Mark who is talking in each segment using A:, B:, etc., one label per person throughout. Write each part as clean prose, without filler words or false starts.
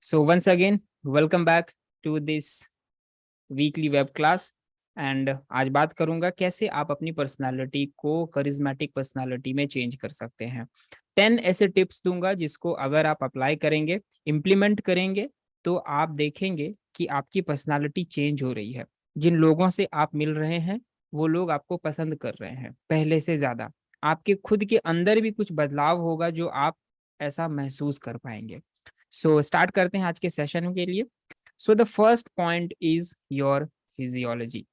A: So once again, welcome back to this weekly web class and आज बात करूंगा कैसे आप अपनी पर्सनालिटी को करिज्मेटिक पर्सनालिटी में चेंज कर सकते हैं। 10 ऐसे टिप्स दूंगा जिसको अगर आप अप्लाई करेंगे, इम्प्लीमेंट करेंगे तो आप देखेंगे कि आपकी पर्सनालिटी चेंज हो रही है। जिन लोगों से आप मिल रहे हैं वो लोग आपको पसंद कर रहे हैं पहले से ज़्यादा। आपके खुद के अंदर भी कुछ बदलाव होगा जो आप ऐसा महसूस कर पाएंगे। सो स्टार्ट करते हैं आज के सेशन के लिए। So the first point is your physiology,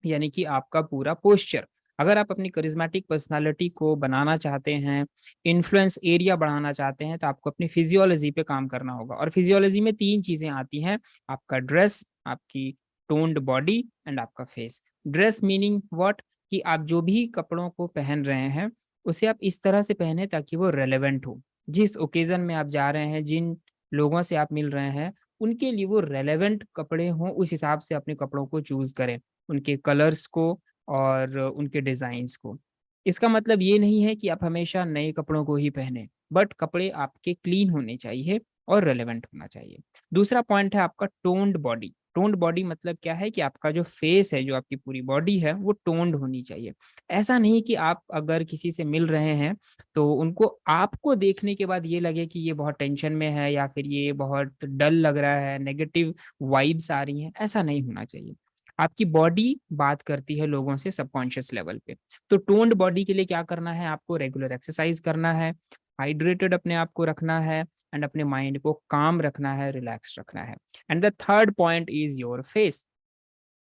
A: यानी कि आपका पूरा पोस्चर। अगर आप अपनी करिज्मेटिक पर्सनालिटी को बनाना चाहते हैं, इन्फ्लुएंस एरिया बढ़ाना चाहते हैं, तो आपको अपनी फिजियोलॉजी पे काम करना होगा। और फिजियोलॉजी में 3 चीजें आती हैं, आपका ड्रेस, आपकी टोन्ड बॉडी एंड आपका फेस। ड्रेस मीनिंग व्हाट, कि आप जो भी कपड़ों को पहन रहे हैं उसे आप इस तरह से पहने ताकि वो रेलेवेंट हो। जिस ओकेजन में आप जा रहे हैं, जिन लोगों से आप मिल रहे हैं, उनके लिए वो रेलेवेंट कपड़े हों, उस हिसाब से अपने कपड़ों को चूज करें, उनके कलर्स को और उनके डिज़ाइंस को। इसका मतलब ये नहीं है कि आप हमेशा नए कपड़ों को ही पहने, बट कपड़े आपके क्लीन होने चाहिए और रेलेवेंट होना चाहिए। दूसरा पॉइंट है आपका टोन्ड बॉडी। टोन्ड बॉडी मतलब क्या है कि आपका जो फेस है, जो आपकी पूरी बॉडी है, वो टोन्ड होनी चाहिए। ऐसा नहीं कि आप अगर किसी से मिल रहे हैं तो उनको आपको देखने के बाद ये लगे कि ये बहुत टेंशन में है या फिर ये बहुत डल लग रहा है, नेगेटिव वाइब्स आ रही हैं, ऐसा नहीं होना चाहिए। आपकी बॉडी बात करती है लोगों से सबकॉन्शियस लेवल पे। तो टोन्ड बॉडी के लिए क्या करना है, आपको रेगुलर एक्सरसाइज करना है, हाइड्रेटेड अपने आप को रखना है एंड अपने माइंड को काम रखना है, रिलैक्स रखना है। And the third point is your face.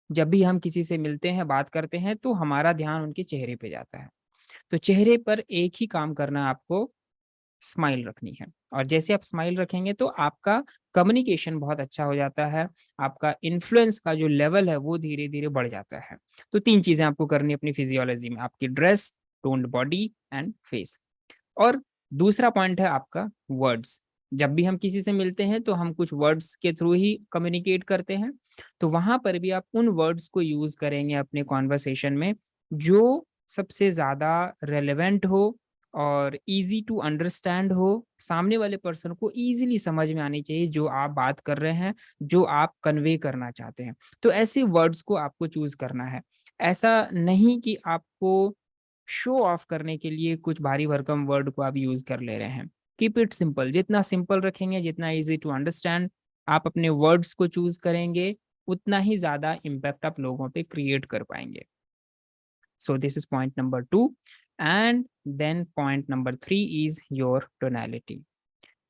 A: जब भी हम किसी से मिलते हैं, बात करते हैं, तो हमारा ध्यान उनके चेहरे पे जाता है। तो चेहरे पर एक ही काम करना है आपको, स्माइल रखनी है। और जैसे आप स्माइल रखेंगे तो आपका कम्युनिकेशन बहुत अच्छा हो जाता है, आपका इन्फ्लुएंस का जो लेवल है वो धीरे धीरे बढ़ जाता है। तो 3 चीजें आपको करनी है अपनी फिजियोलॉजी में, आपकी dress, toned body and face. और दूसरा पॉइंट है आपका वर्ड्स। जब भी हम किसी से मिलते हैं तो हम कुछ वर्ड्स के थ्रू ही कम्युनिकेट करते हैं। तो वहां पर भी आप उन वर्ड्स को यूज करेंगे अपने कॉन्वर्सेशन में जो सबसे ज्यादा रेलेवेंट हो और इजी टू अंडरस्टैंड हो, सामने वाले पर्सन को इजीली समझ में आनी चाहिए जो आप बात कर रहे हैं, जो आप कन्वे करना चाहते हैं। तो ऐसे वर्ड्स को आपको चूज करना है। ऐसा नहीं कि आपको शो ऑफ करने के लिए कुछ भारी भरकम वर्ड को आप यूज कर ले रहे हैं। Keep it simple. जितना सिंपल रखेंगे, जितना इजी टू अंडरस्टैंड आप अपने वर्ड्स को चूज करेंगे, उतना ही ज्यादा इम्पैक्ट आप लोगों पे क्रिएट कर पाएंगे। So this is point number 2, and then point number 3 is your tonality.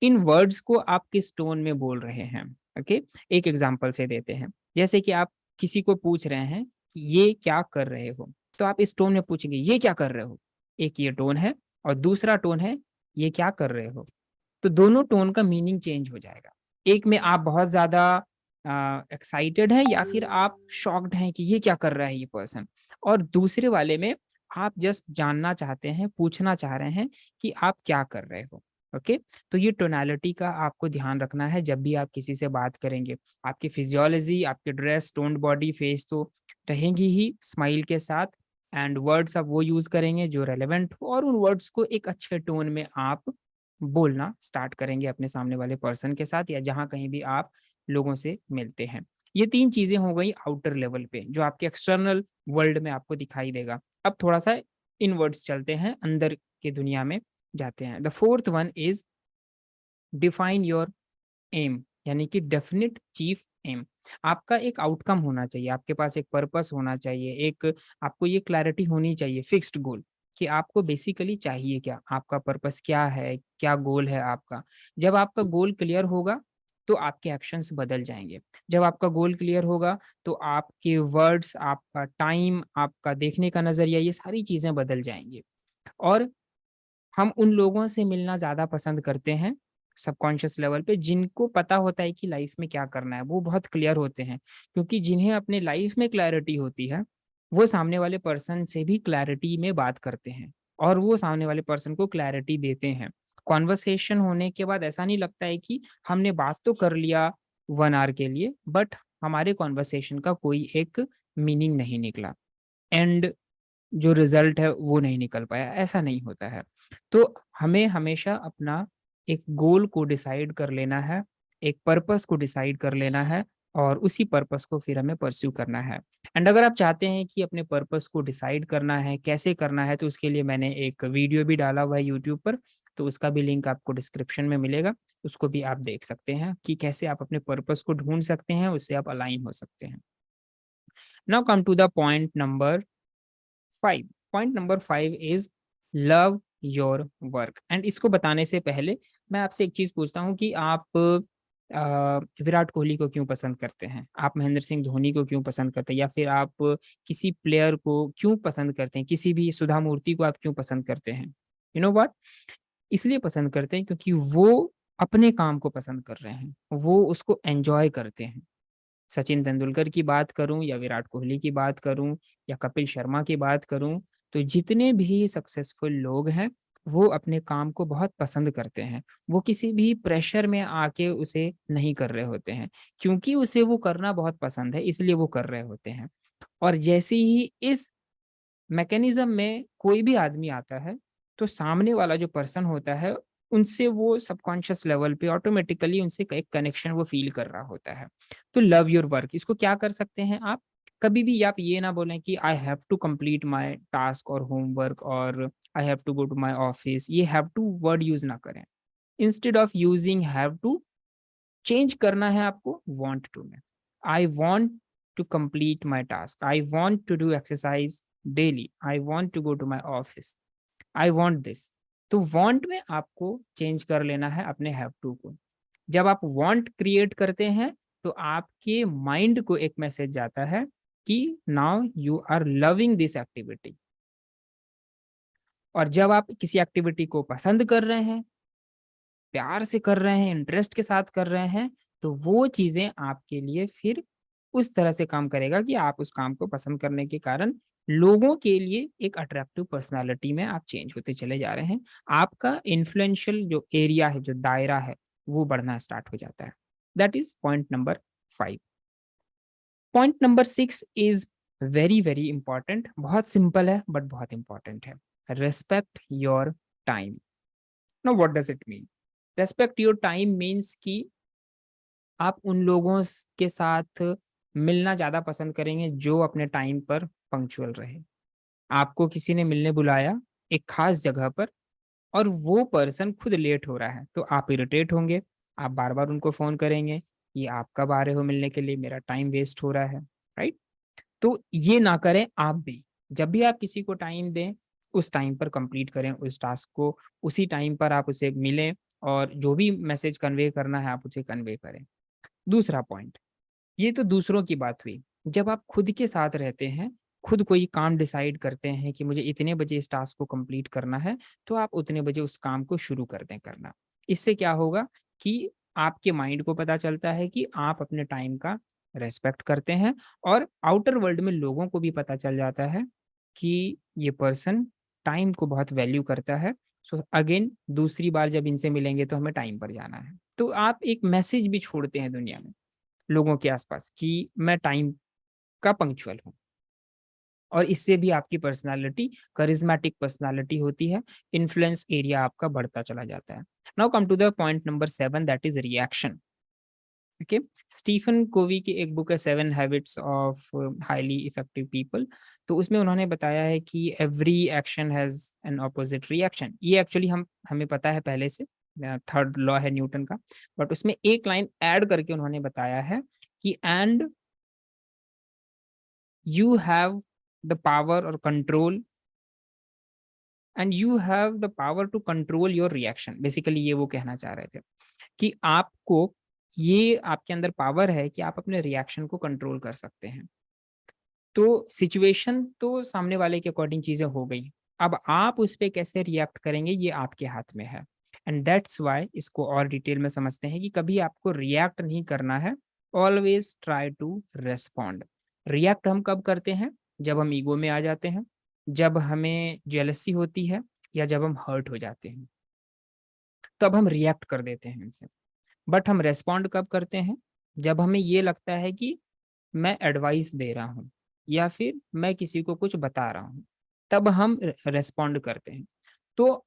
A: In words को आप किस टोन में बोल रहे हैं। ओके, एक एग्जांपल से देते हैं। जैसे कि आप किसी को पूछ रहे हैं कि ये क्या कर रहे हो, तो आप इस टोन में पूछेंगे ये क्या कर रहे हो। एक ये टोन है और दूसरा टोन है ये क्या कर रहे हो। तो दोनों टोन का मीनिंग चेंज हो जाएगा। एक में आप बहुत ज्यादा एक्साइटेड हैं या फिर आप शॉक्ड हैं कि ये क्या कर रहा है ये पर्सन, और दूसरे वाले में आप जस्ट जानना चाहते हैं, पूछना चाह रहे हैं कि आप क्या कर रहे हो। ओके, तो ये टोनालिटी का आपको ध्यान रखना है जब भी आप किसी से बात करेंगे। आपकी फिजियोलॉजी, आपकी ड्रेस, टोन्ड बॉडी, फेस तो रहेंगी ही स्माइल के साथ, एंड वर्ड्स आप वो यूज करेंगे जो रेलेवेंट हो, और उन वर्ड्स को एक अच्छे टोन में आप बोलना स्टार्ट करेंगे अपने सामने वाले पर्सन के साथ या जहाँ कहीं भी आप लोगों से मिलते हैं। ये 3 चीजें हो गई आउटर लेवल पे जो आपके एक्सटर्नल वर्ल्ड में आपको दिखाई देगा। अब थोड़ा सा इनवर्ड्स चलते हैं, अंदर की दुनिया में जाते हैं। The fourth one is define your aim, यानी कि डेफिनिट चीफ एम। आपका एक आउटकम होना चाहिए, आपके पास एक पर्पस होना चाहिए, एक आपको ये क्लैरिटी होनी चाहिए, फिक्स्ड गोल, कि आपको बेसिकली चाहिए क्या, आपका पर्पस क्या है, क्या गोल है आपका। जब आपका गोल क्लियर होगा तो आपके एक्शंस बदल जाएंगे। जब आपका गोल क्लियर होगा तो आपके वर्ड्स, आपका टाइम, आपका देखने का नजरिया, ये सारी चीजें बदल जाएंगी। और हम उन लोगों से मिलना ज़्यादा पसंद करते हैं सबकॉन्शियस लेवल पे जिनको पता होता है कि लाइफ में क्या करना है, वो बहुत क्लियर होते हैं। क्योंकि जिन्हें अपने लाइफ में क्लैरिटी होती है वो सामने वाले पर्सन से भी क्लैरिटी में बात करते हैं और वो सामने वाले पर्सन को क्लैरिटी देते हैं। कॉन्वर्सेशन होने के बाद ऐसा नहीं लगता है कि हमने बात तो कर लिया 1 आवर के लिए, बट हमारे कॉन्वर्सेशन का कोई एक मीनिंग नहीं निकला, एंड जो रिजल्ट है वो नहीं निकल पाया, ऐसा नहीं होता है। तो हमें हमेशा अपना एक गोल को डिसाइड कर लेना है, एक पर्पस को डिसाइड कर लेना है और उसी पर्पस को फिर हमें परस्यू करना है। एंड अगर आप चाहते हैं कि अपने पर्पस को डिसाइड करना है, कैसे करना है, तो उसके लिए मैंने एक वीडियो भी डाला हुआ है यूट्यूब पर, तो उसका भी लिंक आपको डिस्क्रिप्शन में मिलेगा। उसको भी आप देख सकते हैं कि कैसे आप अपने पर्पस को ढूँढ सकते हैं, उससे आप अलाइन हो सकते हैं। Now come to the point number 5। Point number 5 is love your work. And इसको बताने से पहले मैं आपसे एक चीज़ पूछता हूँ कि आप विराट कोहली को क्यों पसंद करते हैं? आप महेंद्र सिंह धोनी को क्यों पसंद करते हैं? या फिर आप किसी प्लेयर को क्यों पसंद करते हैं? किसी भी सुधा मूर्ति को आप क्यों पसंद करते हैं? You know what? इसलिए पसंद करते हैं क्योंकि वो अपने काम को पसंद कर रहे हैं, वो उसको एन्जॉय करते हैं। सचिन तेंदुलकर की बात करूँ या विराट कोहली की बात करूँ या कपिल शर्मा की बात करूँ, तो जितने भी सक्सेसफुल लोग हैं, वो अपने काम को बहुत पसंद करते हैं। वो किसी भी प्रेशर में आके उसे नहीं कर रहे होते हैं, क्योंकि उसे वो करना बहुत पसंद है, इसलिए वो कर रहे होते हैं। और जैसे ही इस मैकेनिज़्म में कोई भी आदमी आता है, तो सामने वाला जो पर्सन होता है, उनसे वो सबकॉन्शियस लेवल पे ऑटोमैटिकली उनसे एक कनेक्शन वो फ़ील कर रहा होता है। तो लव योर वर्क इसको क्या कर सकते हैं आप? कभी भी आप ये ना बोलें कि I have to complete my task और होमवर्क और I have to go to my office, ये हैव टू वर्ड यूज़ ना करें। Instead of using have to, change करना है आपको वांट टू में। I want to complete my task, I want to do exercise daily, I want to go to my office, I want this. तो want में आपको change कर लेना है अपने हैव टू को। जब आप वांट क्रिएट करते हैं तो आपके माइंड को एक मैसेज जाता है कि now you are loving this activity. और जब आप किसी एक्टिविटी को पसंद कर रहे हैं, प्यार से कर रहे हैं, इंटरेस्ट के साथ कर रहे हैं, तो वो चीज़ें आपके लिए फिर उस तरह से काम करेगा कि आप उस काम को पसंद करने के कारण लोगों के लिए एक अट्रैक्टिव पर्सनैलिटी में आप चेंज होते चले जा रहे हैं। आपका इन्फ्लुएंशियल जो एरिया है, जो दायरा है, वो बढ़ना स्टार्ट हो जाता है। That is point number 5। Point number 6 is very, very important. बहुत सिंपल है बट बहुत इम्पोर्टेंट है। Respect your time. Now what does it mean? Respect your time means कि आप उन लोगों के साथ मिलना ज़्यादा पसंद करेंगे जो अपने टाइम पर पंक्चुअल रहे। आपको किसी ने मिलने बुलाया एक खास जगह पर और वो पर्सन खुद लेट हो रहा है, तो आप इरिटेट होंगे, आप बार बार उनको फ़ोन करेंगे कि आप कब आ रहे हो मिलने के लिए, मेरा टाइम वेस्ट हो रहा है, राइट? तो ये ना करें आप भी। जब भी आप किसी को टाइम दें, उस टाइम पर कंप्लीट करें उस टास्क को, उसी टाइम पर आप उसे मिलें और जो भी मैसेज कन्वे करना है आप उसे कन्वे करें। दूसरा पॉइंट, ये तो दूसरों की बात हुई। जब आप खुद के साथ रहते हैं, खुद कोई काम डिसाइड करते हैं कि मुझे इतने बजे इस टास्क को कंप्लीट करना है, तो आप उतने बजे उस काम को शुरू कर दें करना। इससे क्या होगा कि आपके माइंड को पता चलता है कि आप अपने टाइम का रिस्पेक्ट करते हैं और आउटर वर्ल्ड में लोगों को भी पता चल जाता है कि ये पर्सन टाइम को बहुत वैल्यू करता है। सो अगेन दूसरी बार जब इनसे मिलेंगे तो हमें टाइम पर जाना है। तो आप एक मैसेज भी छोड़ते हैं दुनिया में, लोगों के आसपास कि मैं टाइम का पंक्चुअल हूँ। और इससे भी आपकी पर्सनैलिटी करिस्मेटिक पर्सनैलिटी होती है, इन्फ्लुएंस एरिया आपका बढ़ता चला जाता है। Now come to the point number 7 that is reaction. Okay, Stephen Covey की एक बुक है seven habits of highly effective people. तो उसमें उन्होंने बताया है कि every action has an opposite reaction. ये एक्चुअली हमें पता है पहले से, थर्ड लॉ है न्यूटन का। बट उसमें एक लाइन ऐड करके उन्होंने बताया है कि and you have the power or control and you have the power to control your reaction। Basically ये वो कहना चाह रहे थे कि आपको ये आपके अंदर पावर है कि आप अपने रिएक्शन को कंट्रोल कर सकते हैं। तो सिचुएशन तो सामने वाले के अकॉर्डिंग चीजें हो गई, अब आप उस पे कैसे रिएक्ट करेंगे ये आपके हाथ में है। एंड दैट्स वाई इसको और डिटेल में समझते हैं कि कभी आपको रिएक्ट नहीं करना है, always try to respond. React हम कब करते हैं? जब हम ईगो में आ जाते हैं, जब हमें जेलसी होती है या जब हम हर्ट हो जाते हैं, तब हम रिएक्ट कर देते हैं इनसे। बट हम रेस्पॉन्ड कब करते हैं? जब हमें ये लगता है कि मैं एडवाइस दे रहा हूँ या फिर मैं किसी को कुछ बता रहा हूँ, तब हम रेस्पॉन्ड करते हैं। तो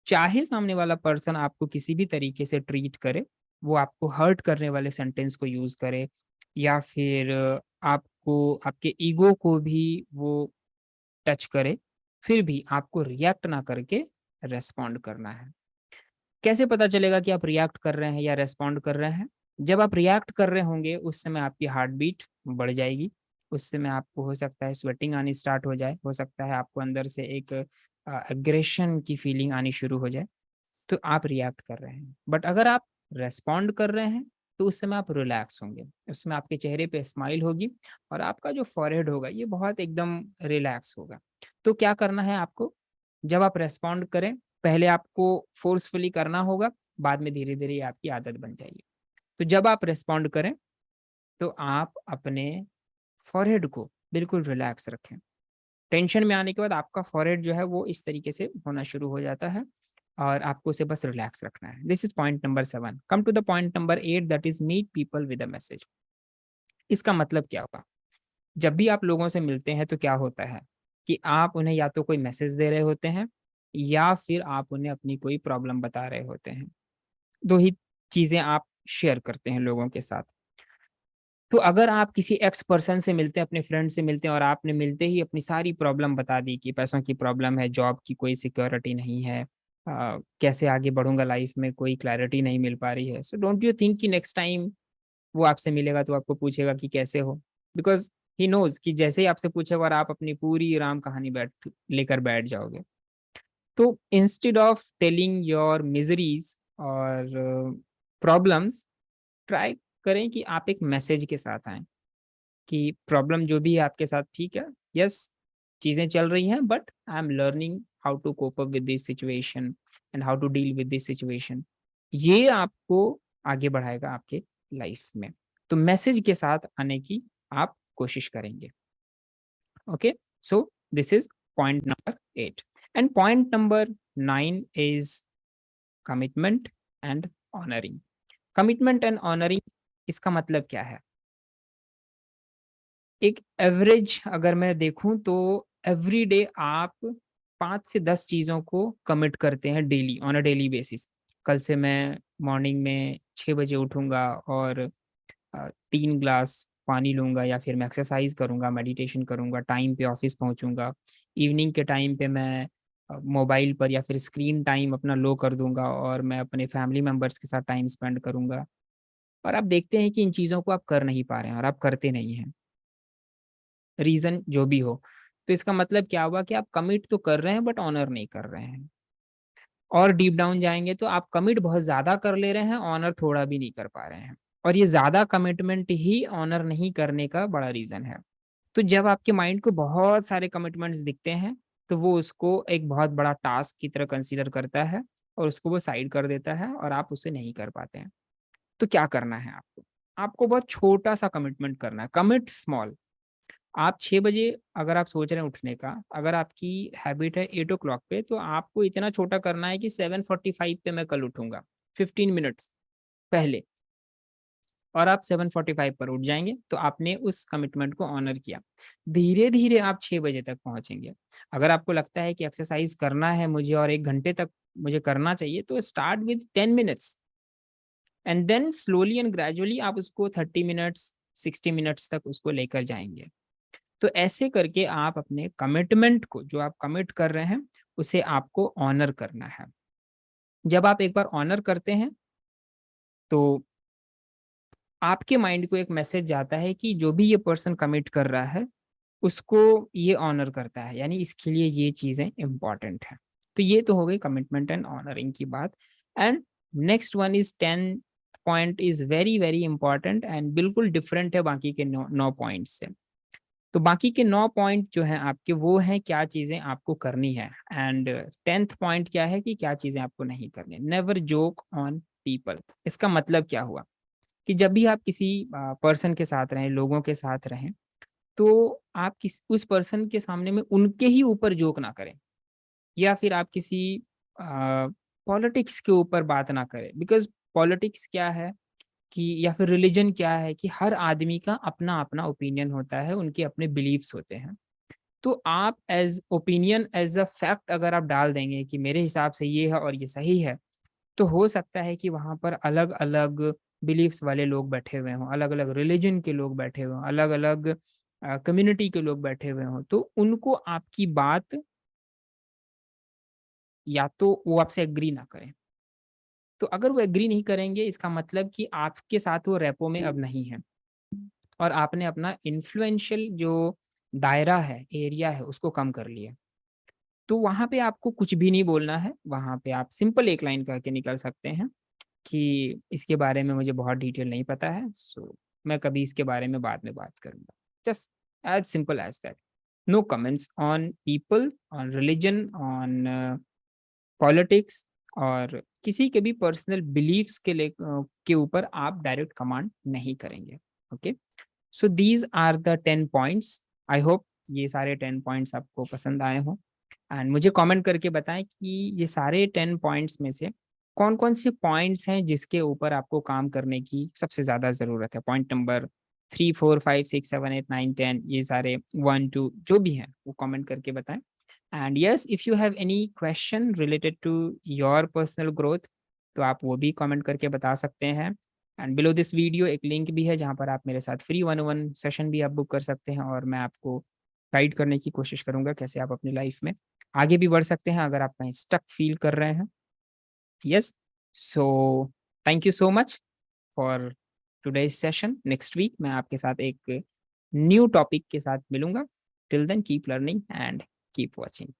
A: चाहे सामने वाला पर्सन आपको किसी भी तरीके से ट्रीट करे, वो आपको हर्ट करने वाले सेंटेंस को यूज़ करे, या फिर आपको आपके ईगो को भी वो टच करे, फिर भी आपको रिएक्ट ना करके रिस्पॉन्ड करना है। कैसे पता चलेगा कि आप रिएक्ट कर रहे हैं या रिस्पॉन्ड कर रहे हैं? जब आप रिएक्ट कर रहे होंगे, उस समय आपकी हार्ट बीट बढ़ जाएगी। उस समय आपको हो सकता है स्वेटिंग आनी स्टार्ट हो जाए, हो सकता है आपको अंदर से एक एग्रेशन की फीलिंग आनी शुरू हो जाए, तो आप रिएक्ट कर रहे हैं। बट अगर आप रिस्पॉन्ड कर रहे हैं, तो उस समय आप रिलैक्स होंगे। उसमें आपके चेहरे पे स्माइल होगी और आपका जो फॉरहेड होगा, ये बहुत एकदम रिलैक्स होगा। तो क्या करना है आपको? जब आप रिस्पॉन्ड करें, पहले आपको फ़ोर्सफुली करना होगा, बाद में धीरे-धीरे ये आपकी आदत बन जाएगी। तो जब आप रिस्पॉन्ड करें, तो आप अपने फॉरहेड को बिल्कुल रिलैक्स रखें। टेंशन में आने के बाद आपका फॉरहेड जो है वो इस तरीके से होना शुरू हो जाता है और आपको उसे बस रिलैक्स रखना है। This is point number 7। Come to the point number 8, that is meet people with a message. इसका मतलब क्या होगा? जब भी आप लोगों से मिलते हैं तो क्या होता है कि आप उन्हें या तो कोई मैसेज दे रहे होते हैं या फिर आप उन्हें अपनी कोई प्रॉब्लम बता रहे होते हैं। 2 ही चीज़ें आप शेयर करते हैं लोगों के साथ। तो अगर आप किसी एक्स पर्सन से मिलते हैं, अपने फ्रेंड से मिलते हैं और आपने मिलते ही अपनी सारी प्रॉब्लम बता दी कि पैसों की प्रॉब्लम है, जॉब की कोई सिक्योरिटी नहीं है, कैसे आगे बढ़ूँगा लाइफ में, कोई क्लैरिटी नहीं मिल पा रही है। सो डोंट यू थिंक कि नेक्स्ट टाइम वो आपसे मिलेगा तो आपको पूछेगा कि कैसे हो? बिकॉज़ ही नोज़ कि जैसे ही आपसे पूछेगा और आप अपनी पूरी राम कहानी लेकर बैठ जाओगे। तो इंस्टेड ऑफ टेलिंग योर मिज़रीज़ और प्रॉब्लम्स, ट्राई करें कि आप एक मैसेज के साथ आएँ। कि प्रॉब्लम जो भी है आपके साथ ठीक है, यस, चीज़ें चल रही हैं but I am learning how to cope up with this situation and how to deal with this situation. ये आपको आगे बढ़ाएगा आपके लाइफ में। तो मैसेज के साथ आने की आप कोशिश करेंगे। Okay, so this is point number 8 and point number 9 is commitment and honouring. Commitment and honouring, इसका मतलब क्या है? एक एवरेज अगर मैं देखूँ तो एवरीडे आप 5 से 10 चीज़ों को कमिट करते हैं daily, on a daily basis. कल से मैं मॉर्निंग में 6 बजे उठूँगा और 3 ग्लास पानी लूँगा, या फिर मैं एक्सरसाइज़ करूँगा, मेडिटेशन करूँगा, टाइम पे ऑफ़िस पहुँचूँगा। इवनिंग के टाइम पे मैं मोबाइल पर या फिर स्क्रीन टाइम अपना लो कर दूँगा और मैं अपने फैमिली मेंबर्स के साथ टाइम स्पेंड करूँगा। और आप देखते हैं कि इन चीज़ों को आप कर नहीं पा रहे हैं और आप करते नहीं हैं। रीज़न जो भी हो। तो इसका मतलब क्या हुआ कि आप कमिट तो कर रहे हैं बट ऑनर नहीं कर रहे हैं। और डीप डाउन जाएँगे तो आप कमिट बहुत ज़्यादा कर ले रहे हैं, ऑनर थोड़ा भी नहीं कर पा रहे हैं। और ये ज़्यादा कमिटमेंट ही ऑनर नहीं करने का बड़ा रीज़न है। तो जब आपके माइंड को बहुत सारे कमिटमेंट्स दिखते हैं, तो वो उसको एक बहुत बड़ा टास्क की तरह कंसीडर करता है और उसको वो साइड कर देता है और आप उसे नहीं कर पाते हैं। तो क्या करना है आपको? आपको बहुत छोटा-सा कमिटमेंट करना है, कमिट स्मॉल। आप 6 बजे अगर आप सोच रहे हैं उठने का, अगर आपकी हैबिट है 8 ओ क्लॉक पे, तो आपको इतना छोटा करना है कि 7:45 पे मैं कल उठूँगा, 15 मिनट्स पहले, और आप 7:45 पर उठ जाएँगे, तो आपने उस कमिटमेंट को ऑनर किया। धीरे-धीरे आप 6 बजे तक पहुँचेंगे। अगर आपको लगता है कि एक्सरसाइज़ करना है मुझे और 1 घंटे तक मुझे करना चाहिए, तो start with 10 minutes and then slowly and gradually आप उसको 30 मिनट्स, 60 मिनट्स तक उसको लेकर जाएँगे। तो ऐसे करके आप अपने कमिटमेंट को, जो आप कमिट कर रहे हैं, उसे आपको ऑनर करना है। जब आप एक बार ऑनर करते हैं, तो आपके माइंड को एक मैसेज जाता है कि जो भी ये पर्सन कमिट कर रहा है, उसको ये ऑनर करता है, यानी इसके लिए ये चीज़ें इम्पोर्टेंट हैं। तो ये तो हो गई कमिटमेंट एंड ऑनरिंग की बात। And next one is 10th point is very, very important and बिल्कुल डिफरेंट है बाकी के 9 पॉइंट्स से। तो बाकी के 9 पॉइंट जो हैं आपके, वो हैं क्या चीज़ें आपको करनी है, एंड 10th पॉइंट क्या है कि क्या चीज़ें आपको नहीं करनी है। Never joke on people. इसका मतलब क्या हुआ कि जब भी आप किसी पर्सन के साथ रहें, लोगों के साथ रहें, तो आप किस उस पर्सन के सामने में उनके ही ऊपर जोक ना करें, या फिर आप किसी पॉलिटिक्स के ऊपर बात ना करें। बिकॉज़ पॉलिटिक्स क्या है कि, या फिर रिलीजन क्या है कि हर आदमी का अपना-अपना ओपिनियन होता है, उनके अपने बिलीफ्स होते हैं। तो आप as opinion, as a fact अगर आप डाल देंगे कि मेरे हिसाब से ये है और ये सही है, तो हो सकता है कि वहाँ पर अलग-अलग बिलीफ्स वाले लोग बैठे हुए हों, अलग-अलग रिलिजन के लोग बैठे हुए हों, अलग-अलग कम्युनिटी के लोग बैठे हुए हों, तो उनको आपकी बात या तो वो आपसे एग्री ना करें। तो अगर वो एग्री नहीं करेंगे इसका मतलब कि आपके साथ वो रेपो में अब नहीं है और आपने अपना इन्फ्लुएंशियल जो दायरा है, एरिया है, उसको कम कर लिया। तो वहाँ पे आपको कुछ भी नहीं बोलना है, वहाँ पे आप सिंपल एक लाइन कह के निकल सकते हैं कि इसके बारे में मुझे बहुत डिटेल नहीं पता है, सो मैं कभी इसके बारे में बाद में बात करूँगा। Just as simple as that. No comments on people, on religion, on politics और किसी के भी पर्सनल बिलीफ्स के ऊपर आप डायरेक्ट कमांड नहीं करेंगे। Okay? So these are the 10 points. I hope ये सारे 10 पॉइंट्स आपको पसंद आए हों एंड मुझे कमेंट करके बताएँ कि ये सारे 10 पॉइंट्स में से कौन-कौन से पॉइंट्स हैं जिसके ऊपर आपको काम करने की सबसे ज़्यादा ज़रूरत है? पॉइंट नंबर 3, 4, 5, 6, 7, 8, 9, 10 ये सारे 1, 2 जो भी हैं, वो कमेंट करके बताएँ। And yes, if you have any question related to your personal growth, तो आप वो भी कमेंट करके बता सकते हैं। एंड बिलो दिस वीडियो एक लिंक भी है जहाँ पर आप मेरे साथ free one on one session भी आप बुक कर सकते हैं और मैं आपको गाइड करने की कोशिश करूँगा कैसे आप अपनी लाइफ में आगे भी बढ़ सकते हैं अगर आप कहीं स्टक फील कर रहे हैं। Yes, so thank you so much for today's session. Next week मैं आपके साथ एक न्यू टॉपिक के साथ मिलूँगा। Till then keep learning and keep watching.